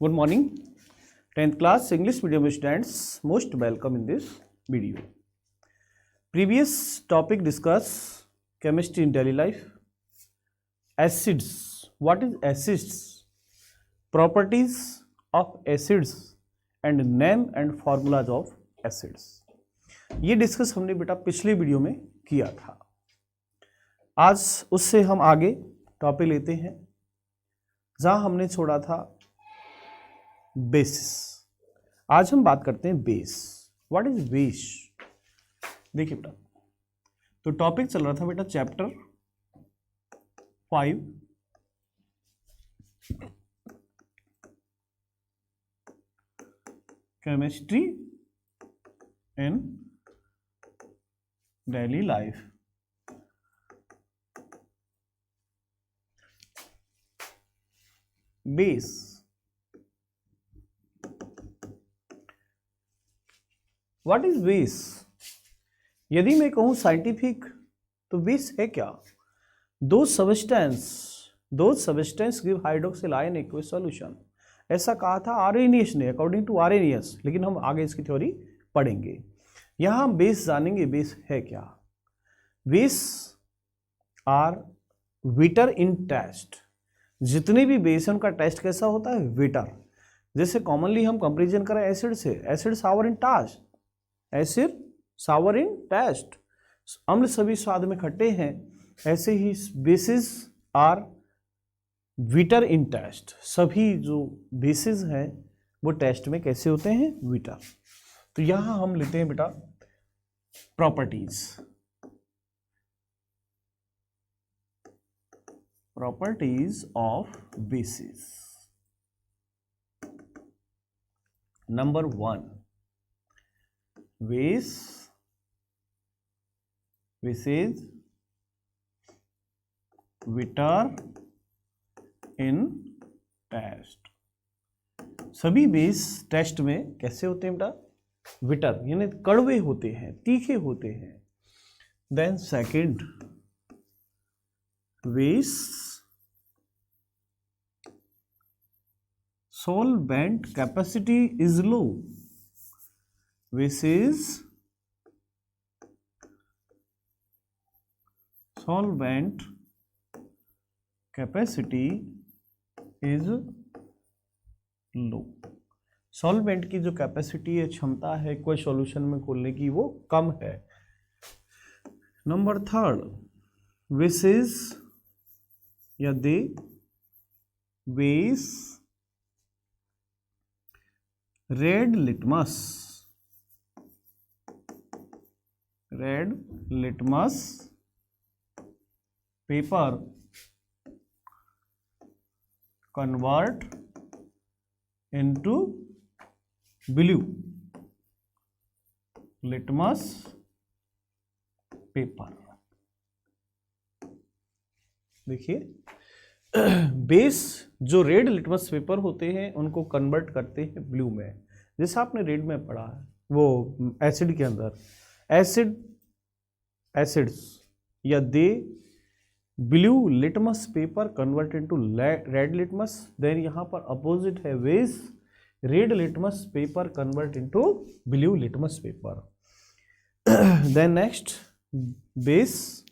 Good morning, 10th class English medium students. Most welcome in this video. Previous topic discuss chemistry in daily life. Acids. What is acids? Properties of acids and name and formulas of acids. ये discuss हमने बेटा पिछले video में किया था. आज उससे हम आगे टॉपिक लेते हैं जहां हमने छोड़ा था बेसिस. आज हम बात करते हैं बेस. What is base? देखिए बेटा, तो टॉपिक चल रहा था बेटा chapter 5 chemistry in daily life. Base. What is base? यदि मैं कहूं साइंटिफिक तो बेस है क्या? दो substance give hydroxyl ion aqueous solution. ऐसा कहा था आर्रेनियस ने, अकॉर्डिंग टू आर्रेनियस, लेकिन हम आगे इसकी थ्योरी पढ़ेंगे. यहां हम बेस जानेंगे. बेस है क्या? Base are bitter in taste. जितने भी बेस हैं उनका टेस्ट कैसा होता है? विटर. जैसे कॉमनली हम कंपेरिजन करें एसिड से, एसिड सावर इन टेस्ट, एसिड सावर इन टेस्ट, अम्ल सभी स्वाद में खट्टे हैं. ऐसे ही basis are bitter in taste. सभी जो बेसिस हैं वो टेस्ट में कैसे होते हैं? विटर. तो यहां हम लेते हैं बेटा properties. Properties of bases. Number 1, base is bitter in taste. सभी बेस टेस्ट में कैसे होते हैं बेटा? विटर, यानी कड़वे होते हैं, तीखे होते हैं. Then second, base solvent capacity is low. Bases solvent capacity is low. Solvent की जो कैपेसिटी है, क्षमता है कोई सॉल्यूशन में खोलने की, वो कम है. नंबर 3, बेसिस या they base red litmus paper convert into blue litmus paper. देखिए, बेस जो रेड लिटमस पेपर होते हैं उनको कन्वर्ट करते हैं ब्लू में. जैसे आपने रेड में पढ़ा है वो एसिड के अंदर, एसिड्स या they blue litmus paper convert into red litmus. Then यहां पर अपोजिट है base red litmus paper convert into blue litmus paper. Then next, base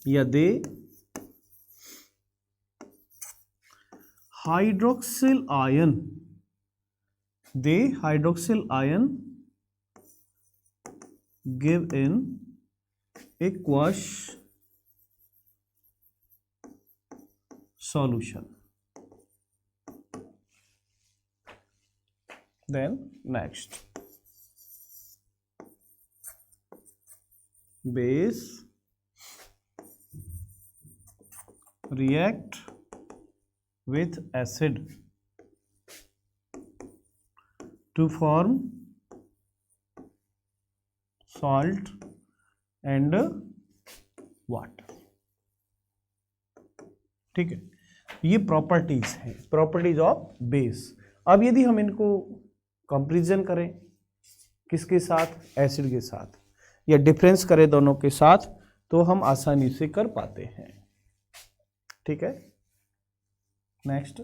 या they hydroxyl ion give in aqueous solution. Then next, base react with acid to form salt and water. ठीक है, ये properties है, properties of base. अब यदि हम इनको comparison करें किसके साथ? एसिड के साथ, या डिफरेंस करें दोनों के साथ, तो हम आसानी से कर पाते हैं. ठीक है. नेक्स्ट,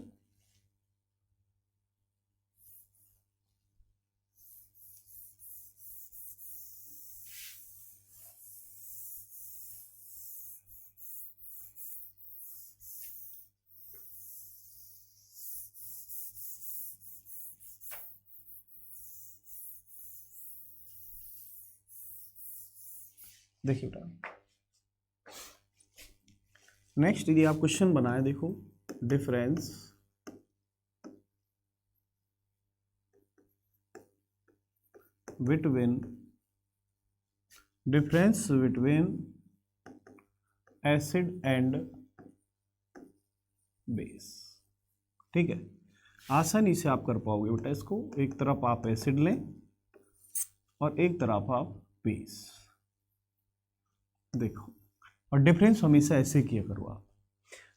देखिए बेटा, नेक्स्ट यदि आप क्वेश्चन बनाए, देखो difference between acid and base. ठीक है, आसानी से आप कर पाओगे बेटा इसको। एक तरफ आप एसिड लें और एक तरफ आप बेस, देखो। और डिफरेंस हमेशा ऐसे किया करो आप।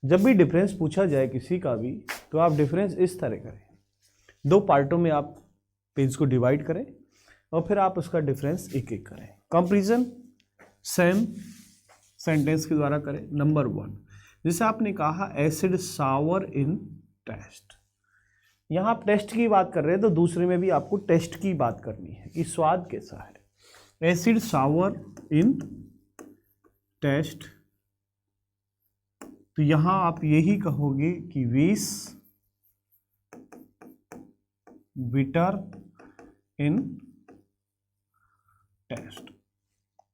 जब भी डिफरेंस पूछा जाए किसी का भी, तो आप डिफरेंस इस तरह करें, दो पार्टों में आप पेज को डिवाइड करें और फिर आप उसका डिफरेंस एक एक करें। कंपैरिजन सेम सेंटेंस के द्वारा करें। नंबर 1, जैसे आपने कहा एसिड सावर इन टेस्ट, यहां आप टेस्ट की बात कर रहे हैं तो दूसरे में भी आपको टेस्ट की बात करनी है कि स्वाद कैसा है। एसिड सावर इन टेस्ट, तो यहां आप यही कहोगे कि वेस बिटर इन टेस्ट।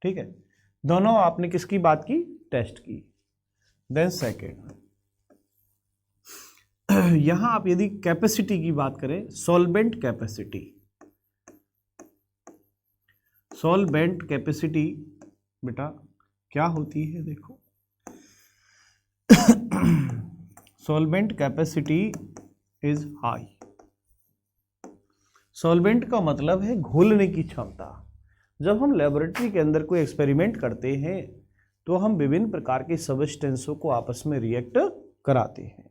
ठीक है, दोनों आपने किसकी बात की? टेस्ट की। देन सेकेंड, यहां आप यदि कैपेसिटी की बात करें, सॉल्वेंट कैपेसिटी, सॉल्वेंट कैपेसिटी बेटा क्या होती है? देखो solvent capacity is high. Solvent का मतलब है घोलने की क्षमता। जब हम लेबोरेटरी के अंदर कोई एक्सपेरिमेंट करते हैं तो हम विभिन्न प्रकार के सबस्टेंसों को आपस में रिएक्ट कराते हैं,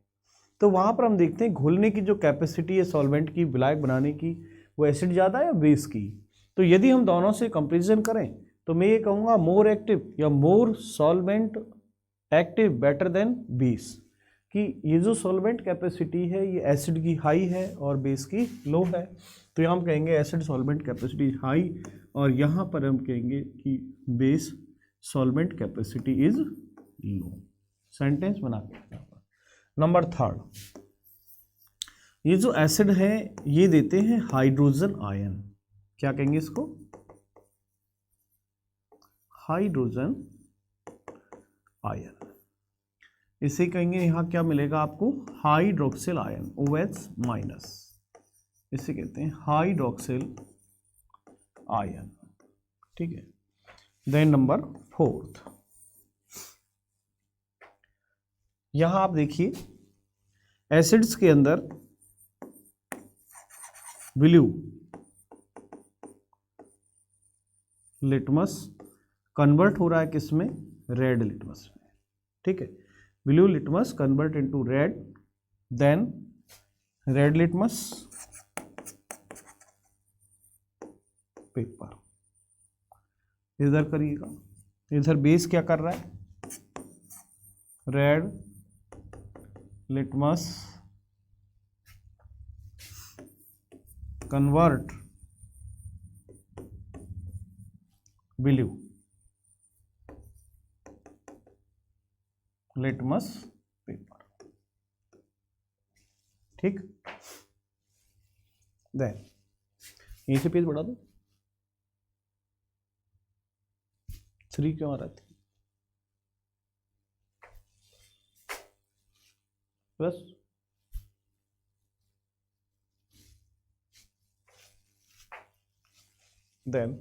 तो वहां पर हम देखते हैं घोलने की जो कैपेसिटी है सॉल्वेंट की, विलायक बनाने की, वो एसिड ज़्यादा है या बेस की। तो यदि हम दोनों से कंपेरिजन करें तो मैं ये कहूँगा मोर एक्टिव या more solvent active better than base, कि ये जो सॉल्वेंट कैपेसिटी है ये एसिड की हाई है और बेस की लो है। तो यहाँ हम कहेंगे एसिड सॉल्वेंट कैपेसिटी हाई, और यहाँ पर हम कहेंगे कि base solvent capacity is low. Sentence बना के। नंबर 3, ये जो एसिड है ये देते हैं हाइड्रोजन आयन, क्या कहेंगे इसको? Hydrogen ion. इसे कहेंगे, यहां क्या मिलेगा आपको? हाइड्रोक्सिल आयन, OH माइनस, इसे कहते हैं हाइड्रोक्सिल आयन। ठीक है। देन नंबर 4, यहां आप देखिए एसिड्स के अंदर ब्लू लिटमस कन्वर्ट हो रहा है किसमें? रेड लिटमस में। ठीक है, blue litmus convert into red, then red litmus paper. इधर करिएगा, इधर बेस क्या कर रहा है? Red litmus convert blue litmus paper. ठीक, देन यहीं से पेज बढ़ा दो। 3 क्यों आ रहा था? बस देन,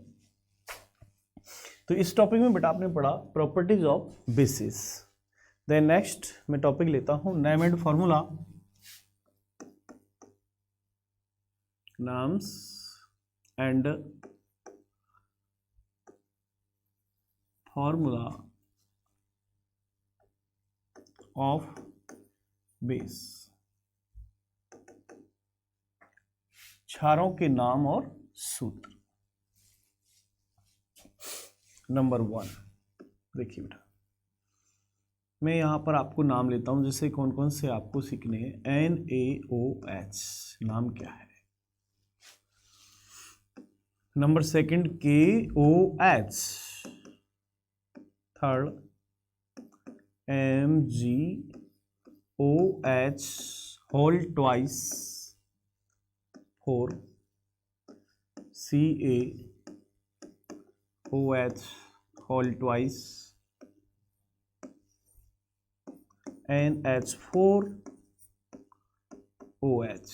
तो इस टॉपिक में बेटा आपने पढ़ा properties of bases. Then next मैं टॉपिक लेता हूं name and formula. Names and formula of base, क्षारों के नाम और सूत्र। नंबर 1, देखिए बेटा मैं यहां पर आपको नाम लेता हूं, जैसे कौन कौन से आपको सीखने हैं। NaOH नाम क्या है? Number 2 KOH, third MgOH whole twice, 4 CaOH whole twice NH4OH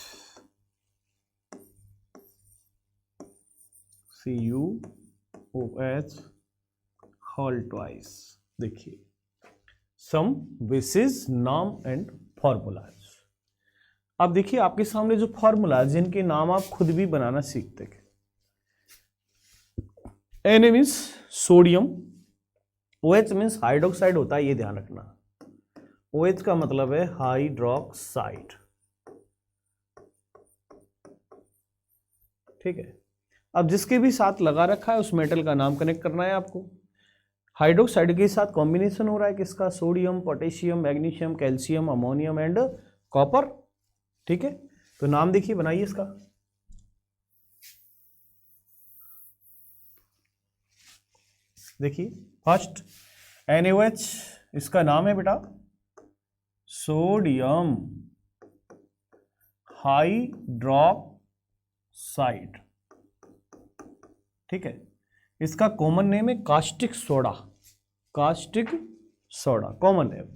CuOH whole twice। देखिए सम बेसिस नाम एंड फॉर्मूलाज। अब देखिए आपके सामने जो फॉर्मूलाज जिनके नाम आप खुद भी बनाना सीखते हैं। Na means sodium, OH means hydroxide होता है, ये ध्यान रखना। OH का मतलब है हाइड्रोक्साइड, ठीक है। अब जिसके भी साथ लगा रखा है उस मेटल का नाम कनेक्ट करना है आपको। हाइड्रोक्साइड के साथ कॉम्बिनेशन हो रहा है किसका? Sodium, potassium, magnesium, calcium, ammonium and copper, ठीक है। तो नाम देखिए बनाइए इसका। देखिए फर्स्ट NaOH, इसका नाम है बेटा सोडियम हाइड्रोक्साइड, ठीक है। इसका कॉमन नेम है caustic soda, caustic soda common name.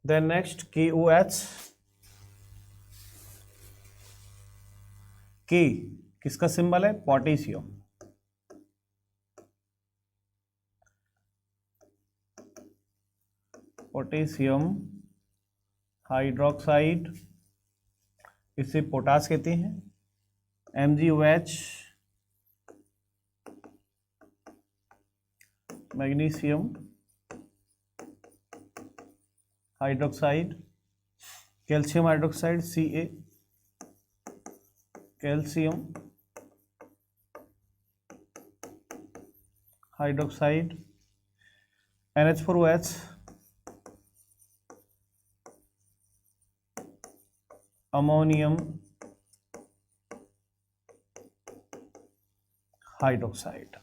Then next KOH, K किसका सिंबल है? पोटेशियम, पोटेशियम हाइड्रोक्साइड, इसे पोटास कहते हैं। MgOH magnesium hydroxide, calcium hydroxide Ca, calcium hydroxide, NH4OH ammonium hydroxide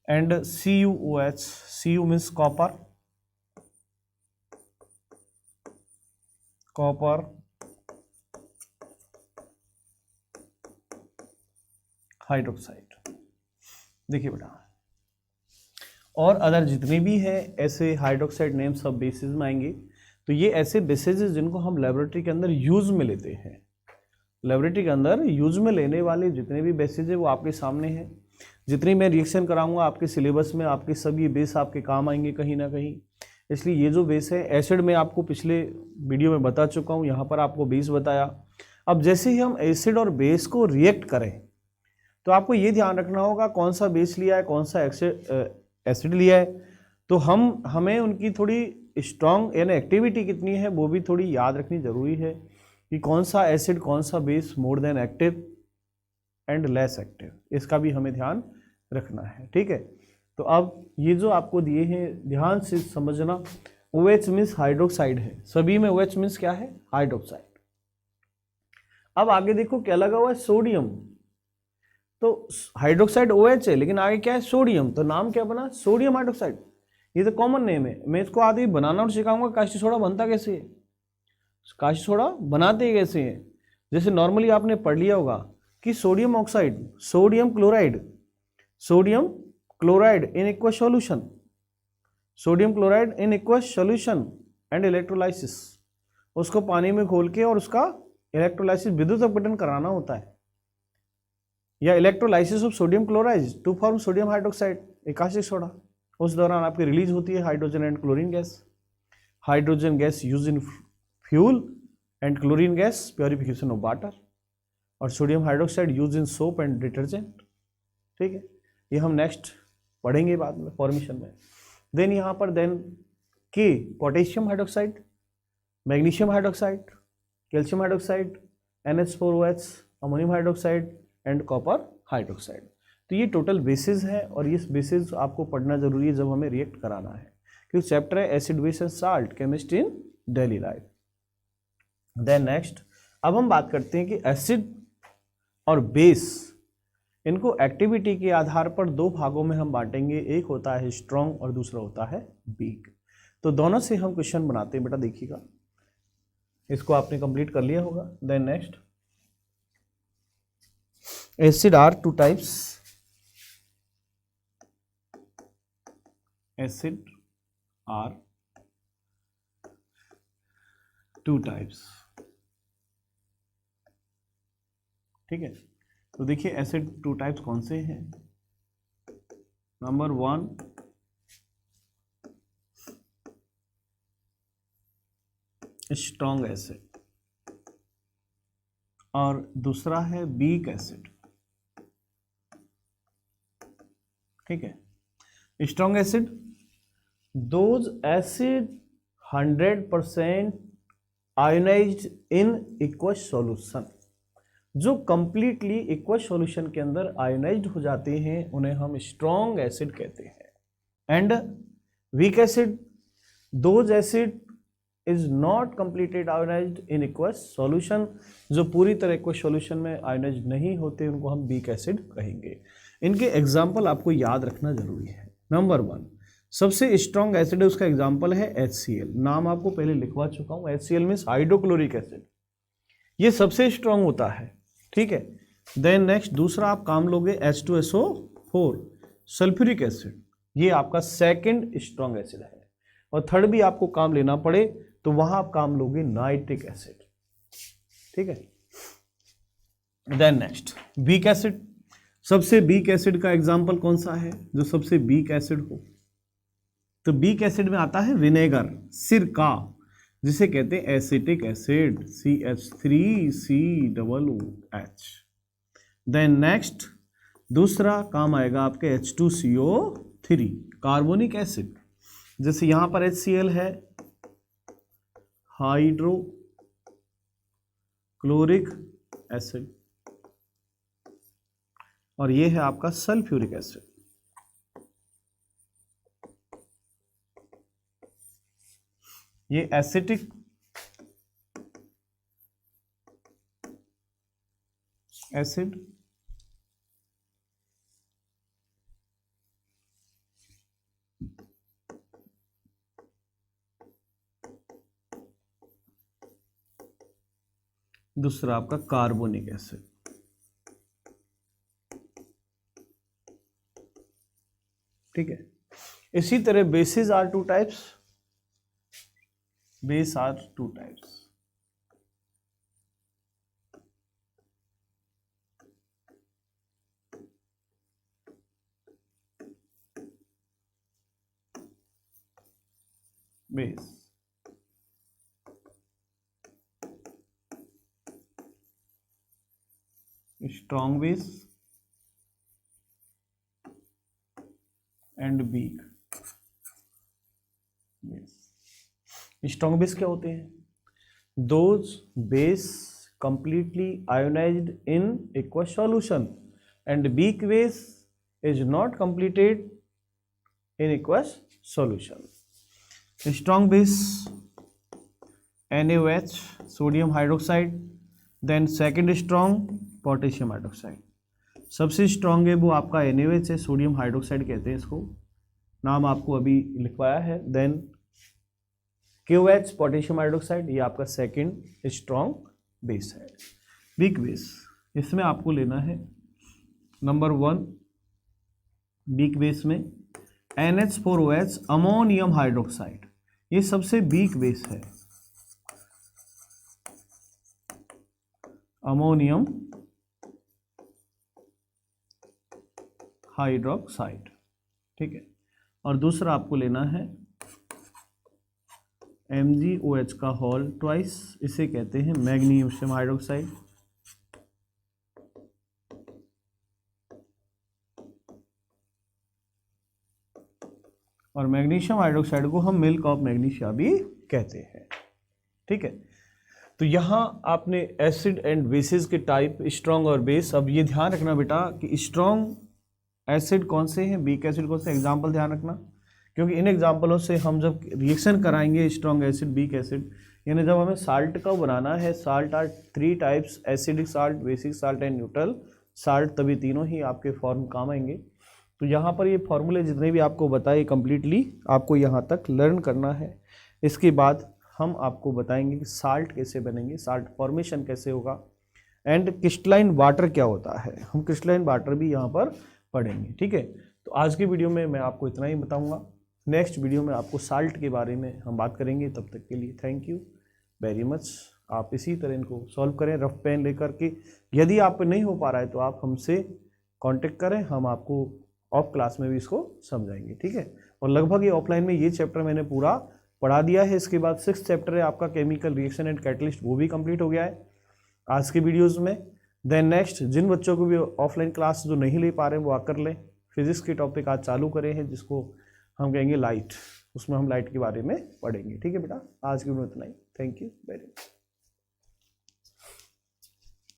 and CuOH, Cu means copper, copper hydroxide. देखिए बेटा और other जितने भी है ऐसे हाइड्रोक्साइड नेम सब बेसिस में आएंगे। तो ये ऐसे बेसिस जिनको हम लेबोरेटरी के अंदर यूज में लेते हैं। लेबोरेटरी के अंदर यूज में लेने वाले जितने भी बेसिस है वो आपके सामने हैं। जितनी मैं रिएक्शन कराऊंगा आपके सिलेबस में आपके सब ये बेस आपके काम आएंगे कहीं ना कहीं। इसलिए ये जो बेस है एसिड में आपको पिछले वीडियो में बता चुका हूँ, यहाँ पर आपको बेस बताया। अब जैसे ही हम एसिड और बेस को रिएक्ट करें तो आपको ये ध्यान रखना होगा कौन सा बेस लिया है, कौन सा एसिड लिया है। तो हमें उनकी थोड़ी स्ट्रॉन्ग यानी एक्टिविटी कितनी है वो भी थोड़ी याद रखनी जरूरी है कि कौन सा एसिड कौन सा base more than active and less active, इसका भी हमें ध्यान रखना है, ठीक है। तो अब ये जो आपको दिए हैं ध्यान से समझना। OH मीन्स हाइड्रोक्साइड है, सभी में OH मीन्स क्या है? हाइड्रोक्साइड। अब आगे देखो क्या लगा हुआ है? सोडियम। तो हाइड्रोक्साइड OH है लेकिन आगे क्या है? सोडियम। तो नाम क्या बना? Sodium hydroxide. ये तो कॉमन नेम है। मैं इसको आगे बनाना और सिखाऊंगा कास्टिक सोडा बनता कैसे है, कास्टिक सोडा बनाते कैसे हैं। जैसे नॉर्मली आपने पढ़ लिया होगा कि sodium oxide, sodium chloride, sodium chloride in aqueous solution, sodium chloride in aqueous solution and electrolysis. उसको पानी में घोल के और उसका इलेक्ट्रोलाइसिस विद्युत अपघटन कराना होता है, या electrolysis of sodium chloride to form sodium hydroxide caustic soda. उस दौरान आपकी रिलीज होती है hydrogen and chlorine gas. Hydrogen gas use in fuel and chlorine gas purification of water, और sodium hydroxide use in soap and detergent, ठीक है। ये हम नेक्स्ट पढ़ेंगे बाद में फॉर्मेशन में। देन यहाँ पर देन के potassium hydroxide, magnesium hydroxide, calcium hydroxide, NH4OH ammonium hydroxide and copper hydroxide. तो ये टोटल बेसिस है और ये बेसिस आपको पढ़ना जरूरी है जब हमें रिएक्ट कराना है, क्योंकि चैप्टर है acid base and salt chemistry in daily life. Then next अब हम बात करते हैं कि एसिड और बेस, इनको एक्टिविटी के आधार पर दो भागों में हम बांटेंगे। एक होता है स्ट्रॉन्ग और दूसरा होता है वीक। तो दोनों से हम क्वेश्चन बनाते हैं बेटा, देखिएगा। इसको आपने कंप्लीट कर लिया होगा। Then next, acid are two types, acid are two types. ठीक है, तो देखिए एसिड टू टाइप्स कौन से हैं। नंबर 1 स्ट्रॉन्ग एसिड और दूसरा है वीक एसिड। ठीक है, strong acid, those acid 100% ionised in aqueous solution, जो कंप्लीटली एक्वस सॉल्यूशन के अंदर आयोनाइज्ड हो जाते हैं उन्हें हम स्ट्रॉन्ग एसिड कहते हैं। And weak acid, those acid is not completed ionised in aqueous solution, जो पूरी तरह एक्वस सॉल्यूशन में आयोनाइज्ड नहीं होते उनको हम वीक एसिड कहेंगे। इनके एग्जाम्पल आपको याद रखना जरूरी है। नंबर 1 सबसे स्ट्रॉन्ग एसिड है, उसका एग्जाम्पल है HCl। नाम आपको पहले लिखवा चुका हूं, HCl मीन्स हाइड्रोक्लोरिक एसिड, ये सबसे स्ट्रॉन्ग होता है। ठीक है, देन नेक्स्ट दूसरा आप काम लोगे H2SO4 सल्फ्यूरिक एसिड, ये आपका सेकंड स्ट्रॉन्ग एसिड है। और थर्ड भी आपको काम लेना पड़े तो वहां आप काम लोगे नाइट्रिक एसिड। ठीक है, देन नेक्स्ट वीक एसिड, सबसे वीक एसिड का एग्जांपल कौन सा है जो सबसे वीक एसिड हो, तो वीक एसिड में आता है विनेगर, सिरका, जिसे कहते हैं acetic acid CH3COOH। Then next दूसरा काम आएगा आपके H2CO3 कार्बोनिक एसिड, जैसे यहां पर HCl है हाइड्रोक्लोरिक एसिड और ये है आपका सल्फ्यूरिक एसिड। ये एसिटिक एसिड दूसरा आपका कार्बोनिक एसिड। ठीक है, इसी तरह bases are two types, base are two types. Base, strong base and weak base. Strong base क्या होते हैं, those base completely ionized in aqueous solution and weak base is not completed in aqueous solution. Strong base NaOH sodium hydroxide, then second strong potassium hydroxide। सबसे strong है वो आपका NaOH है, sodium hydroxide कहते हैं इसको, नाम आपको अभी लिखवाया है। देन KOH पोटेशियम हाइड्रोक्साइड, ये आपका सेकंड स्ट्रॉन्ग बेस है। वीक बेस, इसमें आपको लेना है नंबर 1 वीक बेस में NH4OH अमोनियम हाइड्रोक्साइड, ये सबसे वीक बेस है, अमोनियम हाइड्रोक्साइड। ठीक है, और दूसरा आपको लेना है MgOH का होल ट्वाइस, इसे कहते हैं मैग्नीशियम हाइड्रोक्साइड। और मैग्नीशियम हाइड्रोक्साइड को हम मिल्क ऑफ मैग्नीशिया भी कहते हैं। ठीक है, तो यहाँ आपने एसिड एंड बेसिस के टाइप स्ट्रॉन्ग और बेस। अब ये ध्यान रखना बेटा कि स्ट्रॉन्ग एसिड कौन से हैं, वीक एसिड कौन से, एग्जाम्पल ध्यान रखना, क्योंकि इन एग्जाम्पलों से हम जब रिएक्शन कराएंगे स्ट्रॉन्ग एसिड वीक एसिड, यानी जब हमें साल्ट का बनाना है, salt are 3 types, acidic salt, basic salt and neutral salt, तभी तीनों ही आपके फॉर्म काम आएंगे। तो यहाँ पर ये फॉर्मूले जितने भी आपको बताए कंप्लीटली आपको यहाँ तक लर्न करना है। इसके बाद हम आपको बताएंगे कि साल्ट कैसे बनेंगे, साल्ट फॉर्मेशन कैसे होगा, एंड क्रिस्टलाइन वाटर क्या होता है, हम क्रिस्टलाइन वाटर भी यहाँ पर पढ़ेंगे। ठीक है, तो आज की वीडियो में मैं आपको इतना ही बताऊंगा। नेक्स्ट वीडियो में आपको साल्ट के बारे में हम बात करेंगे। तब तक के लिए थैंक यू वेरी मच। आप इसी तरह इनको सॉल्व करें रफ पेन लेकर के। यदि आप पे नहीं हो पा रहा है तो आप हमसे कांटेक्ट करें, हम आपको ऑफ क्लास में भी इसको समझाएंगे। ठीक है, और लगभग ये ऑफलाइन में ये चैप्टर मैंने पूरा पढ़ा दिया है। इसके बाद 6th चैप्टर है आपका केमिकल रिएक्शन एंड कैटलिस्ट, वो भी कंप्लीट हो गया है आज के वीडियोस में। देन नेक्स्ट जिन बच्चों को भी ऑफलाइन क्लास जो नहीं ले पा रहे हैं वो आकर लें। फिजिक्स के टॉपिक आज चालू करे हैं जिसको हम कहेंगे लाइट, उसमें हम लाइट के बारे में पढ़ेंगे। ठीक है बेटा, आज की वीडियो इतना ही। Thank you very much.